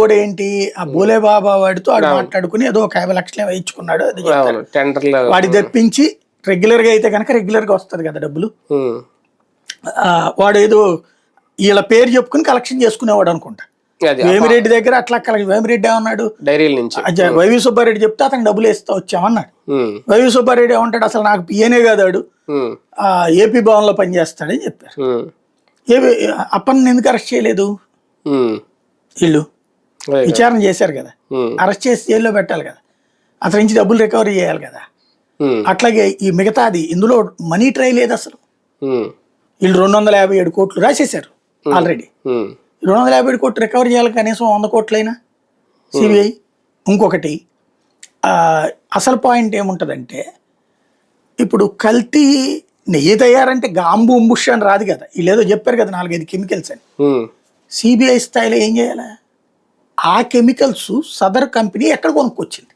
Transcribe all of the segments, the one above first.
కూడా ఏంటి ఆ బోలే బాబా వాడితో వాడు మాట్లాడుకుని ఏదో ఒక 50 లక్షలు వేయించుకున్నాడు, అది వాడి తెప్పించి రెగ్యులర్ గా అయితే కనుక రెగ్యులర్ గా వస్తుంది కదా డబ్బులు. వాడు ఏదో వీళ్ళ పేరు చెప్పుకుని కలెక్షన్ చేసుకునేవాడు అనుకుంటా. వేమిరెడ్డి దగ్గర అట్లా వేమిరెడ్డి ఏమన్నాడు, వైవి సుబ్బారెడ్డి చెప్తే అతను డబ్బులు వేస్తా వచ్చామన్నాడు. వైవి సుబ్బారెడ్డి ఏమంటాడు, అసలు నాకు పిఏనే కాదాడు, ఏపీ భవన్ లో పనిచేస్తాడని చెప్పారు. అప్పని ఎందుకు అరెస్ట్ చేయలేదు, వీళ్ళు విచారణ చేశారు కదా, అరెస్ట్ చేసి జైల్లో పెట్టాలి కదా, అతని నుంచి డబ్బులు రికవరీ చేయాలి కదా. అట్లాగే ఈ మిగతాది ఇందులో మనీ ట్రై లేదు అసలు. వీళ్ళు 257 కోట్లు రాసేశారు ఆల్రెడీ. 257 కోట్లు రికవరీ చేయాలి, కనీసం 100 కోట్లైనా సిబిఐ. ఇంకొకటి అసలు పాయింట్ ఏముంటుందంటే, ఇప్పుడు కల్తీ నెయ్యి తయారంటే గాంబు ఉంబుష్ అని రాదు కదా, వీళ్ళు ఏదో చెప్పారు కదా 4-5 కెమికల్స్ అని. సిబిఐ స్థాయిలో ఏం చేయాలి, ఆ కెమికల్స్ సదర్ కంపెనీ ఎక్కడ కొనుక్కొచ్చింది.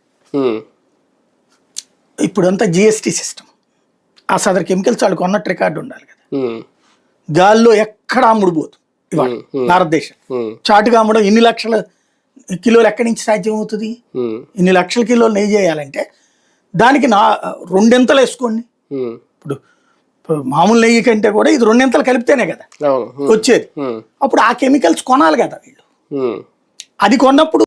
ఇప్పుడంతా జిఎస్టీ సిస్టమ్, ఆ సదర్ కెమికల్స్ వాళ్ళు కొన్నట్టు రికార్డు ఉండాలి కదా. గాల్లో ఎక్కడ అమ్ముడుపోదు ఇవాళ భారతదేశం. చాటుగా అమ్మడం ఇన్ని లక్షల కిలోలు ఎక్కడి నుంచి సాధ్యం అవుతుంది. ఇన్ని లక్షల కిలోలు నెయ్యి చేయాలంటే దానికి 2 వేసుకోండి. ఇప్పుడు మామూలు నెయ్యి కంటే కూడా ఇది 2 కలిపితేనే కదా వచ్చేది. అప్పుడు ఆ కెమికల్స్ కొనాలి కదా వీళ్ళు. అది కొన్నప్పుడు